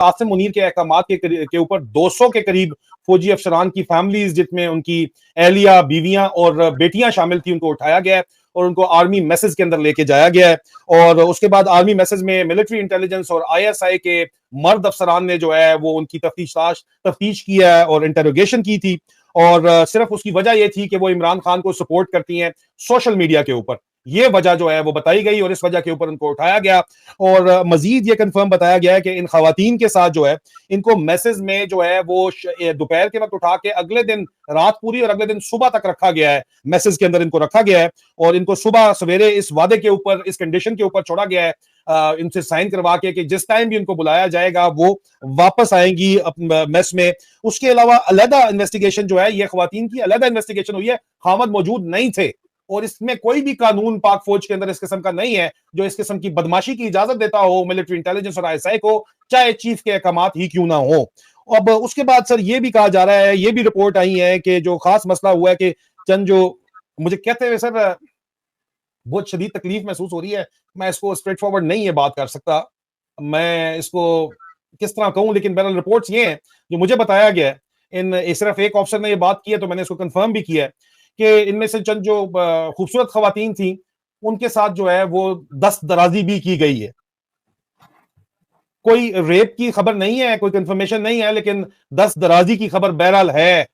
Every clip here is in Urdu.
قاسم منیر کے احکامات کے اوپر 200 کے قریب فوجی افسران کی فیملیز، جس میں ان کی اہلیہ، بیویاں اور بیٹیاں شامل تھیں، ان کو اٹھایا گیا ہے اور ان کو آرمی میسز کے اندر لے کے جایا گیا ہے. اور اس کے بعد آرمی میسز میں ملٹری انٹیلیجنس اور ISI کے مرد افسران نے جو ہے وہ ان کی تفتیش کی ہے اور انٹروگیشن کی تھی. اور صرف اس کی وجہ یہ تھی کہ وہ عمران خان کو سپورٹ کرتی ہیں سوشل میڈیا کے اوپر. یہ وجہ جو ہے وہ بتائی گئی اور اس وجہ کے اوپر ان کو اٹھایا گیا. اور مزید یہ کنفرم بتایا گیا ہے کہ ان خواتین کے ساتھ جو ہے ان کو میسز میں جو ہے وہ دوپہر کے وقت اٹھا کے اگلے دن رات پوری اور اگلے دن صبح تک رکھا گیا ہے. میسز کے اندر ان کو رکھا گیا ہے اور ان کو صبح سویرے اس وعدے کے اوپر، اس کنڈیشن کے اوپر چھوڑا گیا ہے ان سے سائن کروا کے کہ جس ٹائم بھی ان کو بلایا جائے گا وہ واپس آئیں گی میس میں. اس کے علاوہ علیحدہ انویسٹیگیشن جو ہے، یہ خواتین کی علیحدہ انویسٹیگیشن ہوئی ہے. خامد موجود نہیں تھے اور اس میں کوئی بھی قانون پاک فوج کے اندر اس قسم کا نہیں ہے جو اس قسم کی بدماشی کی اجازت دیتا ہو ملٹری انٹیلیجنس اور ISI کو، چاہے چیف کے احکامات ہی کیوں نہ ہو. اب اس کے بعد سر یہ بھی کہا جا رہا ہے، یہ بھی رپورٹ آئی ہے کہ جو خاص مسئلہ ہوا ہے کہ چند جو مجھے کہتے ہوئے سر بہت شدید تکلیف محسوس ہو رہی ہے. میں اس کو اسٹریٹ فارورڈ نہیں یہ بات کر سکتا، میں اس کو کس طرح کہوں، لیکن بہرحال رپورٹس یہ ہیں جو مجھے بتایا گیا ہے. صرف ایک آفسر نے یہ بات کی ہے تو میں نے اس کو کنفرم بھی کیا ہے کہ ان میں سے چند جو خوبصورت خواتین تھیں ان کے ساتھ جو ہے وہ دست درازی بھی کی گئی ہے. کوئی ریپ کی خبر نہیں ہے، کوئی کنفرمیشن نہیں ہے، لیکن دست درازی کی خبر بہرحال ہے.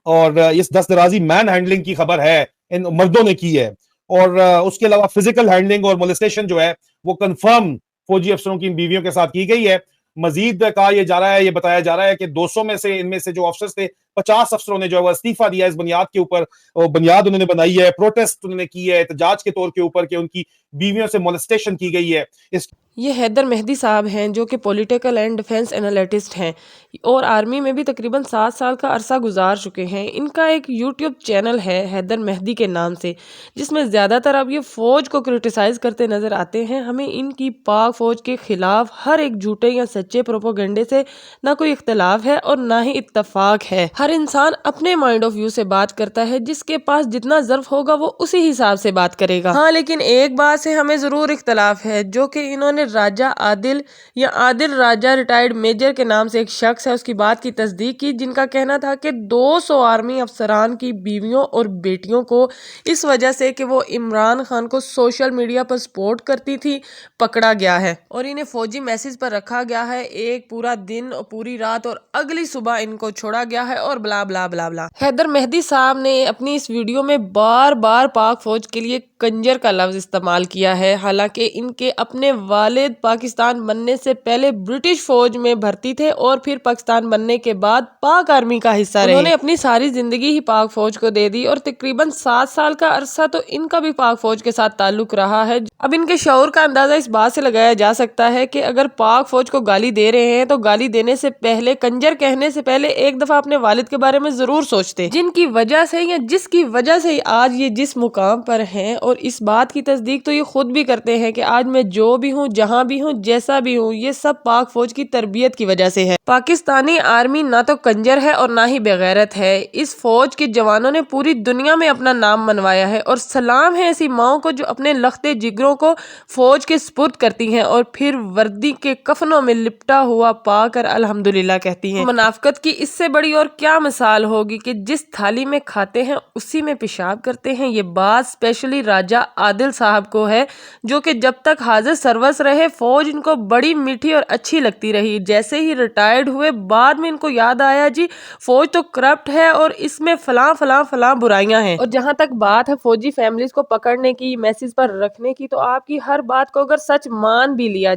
اور اس دست درازی مین ہینڈلنگ کی خبر ہے، ان مردوں نے کی ہے. اور اس کے علاوہ فزیکل ہینڈلنگ اور مولیسٹیشن جو ہے وہ کنفرم فوجی افسروں کی بیویوں کے ساتھ کی گئی ہے. مزید کہا یہ جا رہا ہے، یہ بتایا جا رہا ہے کہ 200 میں سے ان میں سے جو افسرز تھے 50 افسروں نے جو ہے وہ استعفیٰ دیا اس بنیاد کے اوپر. بنیاد انہوں نے بنائی ہے، پروٹیسٹ انہوں نے کی ہے احتجاج کے طور کے اوپر کہ ان کی بیویوں سے مولیسٹیشن کی گئی ہے. یہ حیدر مہدی صاحب ہیں جو کہ پولیٹیکل اینڈ ڈیفنس انالسٹ ہیں اور آرمی میں بھی تقریباً 7 سال کا عرصہ گزار چکے ہیں. ان کا ایک یوٹیوب چینل ہے حیدر مہدی کے نام سے، جس میں زیادہ تر اب یہ فوج کو کرٹیسائز کرتے نظر آتے ہیں. ہمیں ان کی پاک فوج کے خلاف ہر ایک جھوٹے یا سچے پروپوگنڈے سے نہ کوئی اختلاف ہے اور نہ ہی اتفاق ہے. ہر انسان اپنے مائنڈ آف ویو سے بات کرتا ہے، جس کے پاس جتنا ظرف ہوگا وہ اسی حساب سے بات کرے گا. ہاں لیکن ایک بات سے ہمیں ضرور اختلاف ہے، جو کہ انہوں نے راجہ عادل یا عادل راجہ ریٹائرڈ میجر کے نام سے ایک شخص ہے، اس کی بات کی تصدیق کی، جن کا کہنا تھا کہ 200 آرمی افسران کی بیویوں اور بیٹیوں کو اس وجہ سے کہ وہ عمران خان کو سوشل میڈیا پر سپورٹ کرتی تھی پکڑا گیا ہے اور انہیں فوجی میسج پر رکھا گیا ہے ایک پورا دن اور پوری رات، اور اگلی صبح ان کو چھوڑا گیا ہے اور بلا بلا بلا بلا. حیدر مہدی صاحب نے اپنی اس ویڈیو میں بار بار پاک فوج کے لیے کنجر کا لفظ استعمال کیا ہے، حالانکہ ان کے اپنے والد پاکستان بننے سے پہلے برٹش فوج میں بھرتی تھے اور پھر پاکستان بننے کے بعد پاک آرمی کا حصہ رہے. انہوں نے اپنی ساری زندگی ہی پاک فوج کو دے دی اور تقریباً 7 سال کا عرصہ تو ان کا بھی پاک فوج کے ساتھ تعلق رہا ہے. اب ان کے شعور کا اندازہ اس بات سے لگایا جا سکتا ہے کہ اگر پاک فوج کو گالی دے رہے ہیں تو گالی دینے سے پہلے، کنجر کہنے سے پہلے ایک دفعہ اپنے والد کے بارے میں ضرور سوچتے، جن کی وجہ سے یا جس کی وجہ سے آج یہ جس مقام پر ہیں. اور اس بات کی تصدیق تو یہ خود بھی کرتے ہیں کہ آج میں جو بھی ہوں، جہاں بھی ہوں، جیسا بھی ہوں، یہ سب پاک فوج کی تربیت کی وجہ سے ہے. پاکستانی آرمی نہ تو کنجر ہے اور نہ ہی بغیرت ہے. اس فوج کے جوانوں نے پوری دنیا میں اپنا نام منوایا ہے اور سلام ہے ایسی ماؤں کو جو اپنے لختے جگروں کو فوج کے سپرد کرتی ہیں اور پھر وردی کے کفنوں میں لپٹا ہوا پا کر الحمدللہ کہتی ہیں. منافقت کی اس سے بڑی اور کیا مثال ہوگی کہ جس تھالی میں کھاتے ہیں اسی میں پیشاب کرتے ہیں. یہ بات اسپیشلی راجہ عادل صاحب کو ہے، جو کہ جب تک حاضر سروس رہے فوج ان کو بڑی میٹھی اور اچھی لگتی رہی. جیسے ہی ریٹائرڈ ہوئے بعد میں ان کو یاد آیا جی فوج تو کرپٹ ہے اور اس میں فلاں فلاں فلاں برائیاں ہیں. اور جہاں تک بات ہے فوجی فیملیز کو پکڑنے کی، میسج پر رکھنے کی، تو آپ کی ہر بات کو اگر سچ مان بھی لیا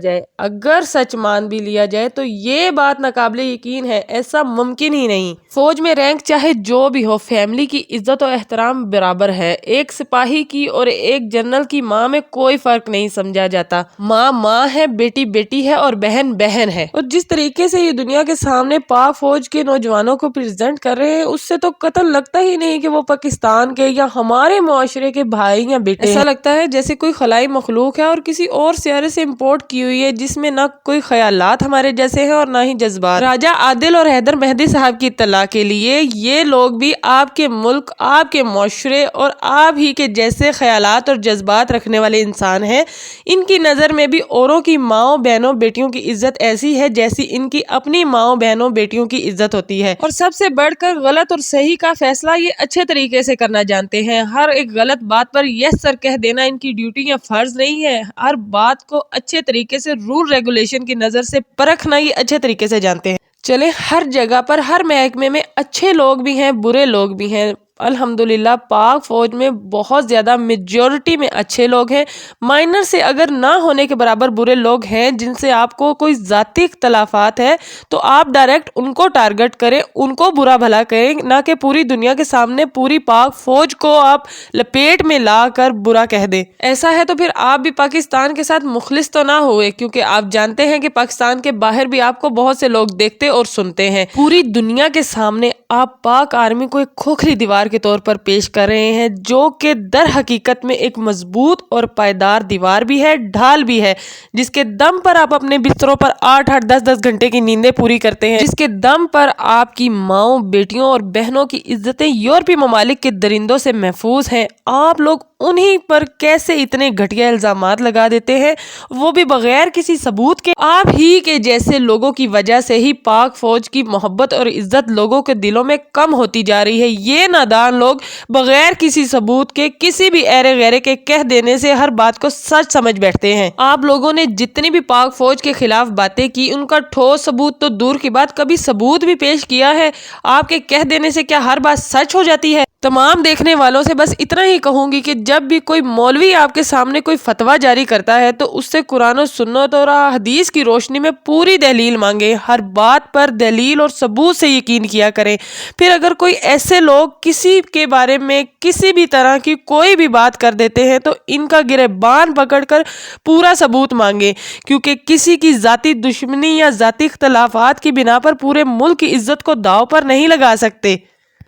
جائے تو یہ بات ناقابل یقین ہے، ایسا ممکن ہی نہیں. فوج میں رینک چاہے جو بھی ہو، فیملی کی عزت و احترام برابر ہے. ایک سپاہی کی اور ایک جنرل کی ماں میں کوئی فرق نہیں سمجھا جاتا. ماں ماں ہے، بیٹی بیٹی ہے اور بہن بہن ہے. اور جس طریقے سے یہ دنیا کے سامنے پاک فوج کے نوجوانوں کو پریزنٹ کر رہے ہیں، اس سے تو قطعاً لگتا ہی نہیں کہ وہ پاکستان کے یا ہمارے معاشرے کے بھائی یا بیٹے ہیں. ایسا لگتا ہے جیسے کوئی خلائی مخلوق ہے اور کسی اور سیارے سے امپورٹ کی ہوئی ہے، جس میں نہ کوئی خیالات ہمارے جیسے ہیں اور نہ ہی جذبات. راجہ عادل اور حیدر مہدی صاحب کی اطلاع کے لیے، یہ لوگ بھی آپ کے ملک، آپ کے معاشرے اور آپ ہی کے جیسے خیالات خیالات اور جذبات رکھنے والے انسان ہیں۔ ان کی نظر میں بھی اوروں کی ماؤں بہنوں بیٹیوں کی عزت ایسی ہے جیسی ان کی اپنی ماؤں بہنوں بیٹیوں کی عزت ہوتی ہے، اور سب سے بڑھ کر غلط اور صحیح کا فیصلہ یہ اچھے طریقے سے کرنا جانتے ہیں۔ ہر ایک غلط بات پر یس سر کہہ دینا ان کی ڈیوٹی یا فرض نہیں ہے، ہر بات کو اچھے طریقے سے رول ریگولیشن کی نظر سے پرکھنا یہ اچھے طریقے سے جانتے ہیں۔ چلیں، ہر جگہ پر ہر محکمے میں اچھے لوگ بھی ہیں، برے لوگ بھی ہیں۔ الحمدللہ پاک فوج میں بہت زیادہ میجورٹی میں اچھے لوگ ہیں، مائنر سے اگر نہ ہونے کے برابر برے لوگ ہیں جن سے آپ کو کوئی ذاتی اختلافات ہے تو آپ ڈائریکٹ ان کو ٹارگٹ کریں، ان کو برا بھلا کریں، نہ کہ پوری دنیا کے سامنے پوری پاک فوج کو آپ لپیٹ میں لا کر برا کہہ دیں۔ ایسا ہے تو پھر آپ بھی پاکستان کے ساتھ مخلص تو نہ ہوئے، کیونکہ آپ جانتے ہیں کہ پاکستان کے باہر بھی آپ کو بہت سے لوگ دیکھتے اور سنتے ہیں۔ پوری دنیا کے سامنے آپ پاک آرمی کو ایک کھوکھلی دیوار کے طور پر پیش کر رہے ہیں، جو کہ در حقیقت میں ایک مضبوط اور پائیدار دیوار بھی ہے، ڈھال بھی ہے، جس کے دم پر آپ اپنے بستروں پر 8-8 10-10 گھنٹے کی نیندیں پوری کرتے ہیں، جس کے دم پر آپ کی ماؤں بیٹیوں اور بہنوں کی عزتیں یورپی ممالک کے درندوں سے محفوظ ہیں۔ آپ لوگ انہی پر کیسے اتنے گھٹیا الزامات لگا دیتے ہیں، وہ بھی بغیر کسی ثبوت کے؟ آپ ہی کے جیسے لوگوں کی وجہ سے ہی پاک فوج کی محبت اور عزت لوگوں کے دلوں میں کم ہوتی جا رہی ہے۔ یہ نادان لوگ بغیر کسی ثبوت کے، کسی بھی ایرے غیرے کے کہہ دینے سے ہر بات کو سچ سمجھ بیٹھتے ہیں۔ آپ لوگوں نے جتنی بھی پاک فوج کے خلاف باتیں کی، ان کا ٹھوس ثبوت تو دور کی بات، کبھی ثبوت بھی پیش کیا ہے؟ آپ کے کہہ دینے سے کیا ہر بات سچ ہو جاتی ہے؟ تمام دیکھنے والوں سے بس اتنا ہی کہوں گی کہ جب بھی کوئی مولوی آپ کے سامنے کوئی فتویٰ جاری کرتا ہے تو اس سے قرآن و سنت اور حدیث کی روشنی میں پوری دلیل مانگے، ہر بات پر دلیل اور ثبوت سے یقین کیا کریں۔ پھر اگر کوئی ایسے لوگ کسی کے بارے میں کسی بھی طرح کی کوئی بھی بات کر دیتے ہیں تو ان کا گریبان پکڑ کر پورا ثبوت مانگے، کیونکہ کسی کی ذاتی دشمنی یا ذاتی اختلافات کی بنا پر پورے ملک کی عزت کو داؤ پر نہیں لگا سکتے۔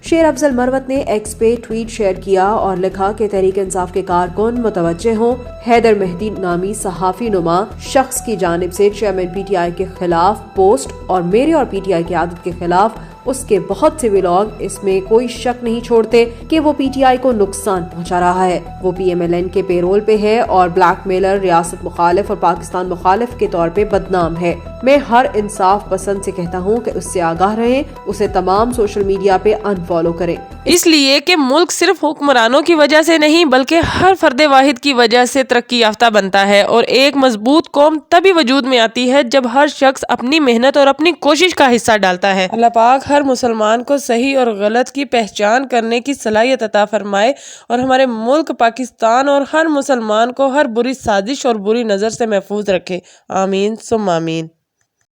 شیر افضل مروت نے ایکس پہ ٹویٹ شیئر کیا اور لکھا کہ تحریک انصاف کے کارکن متوجہ ہوں، حیدر مہدی نامی صحافی نما شخص کی جانب سے چیئرمین پی ٹی آئی کے خلاف پوسٹ اور میرے اور پی ٹی آئی کی عادت کے خلاف اس کے بہت سے ولاگ اس میں کوئی شک نہیں چھوڑتے کہ وہ پی ٹی آئی کو نقصان پہنچا رہا ہے۔ وہ پی ایم ایل این کے پے رول پہ ہے اور بلیک میلر، ریاست مخالف اور پاکستان مخالف کے طور پہ بدنام ہے۔ میں ہر انصاف پسند سے کہتا ہوں کہ اس سے آگاہ رہیں، اسے تمام سوشل میڈیا پہ انفالو کریں، اس لیے کہ ملک صرف حکمرانوں کی وجہ سے نہیں بلکہ ہر فرد واحد کی وجہ سے ترقی یافتہ بنتا ہے، اور ایک مضبوط قوم تبھی وجود میں آتی ہے جب ہر شخص اپنی محنت اور اپنی کوشش کا حصہ ڈالتا ہے۔ اللہ پاک ہر مسلمان کو صحیح اور غلط کی پہچان کرنے کی صلاحیت عطا فرمائے اور ہمارے ملک پاکستان اور ہر مسلمان کو ہر بری سازش اور بری نظر سے محفوظ رکھے۔ آمین ثم آمین۔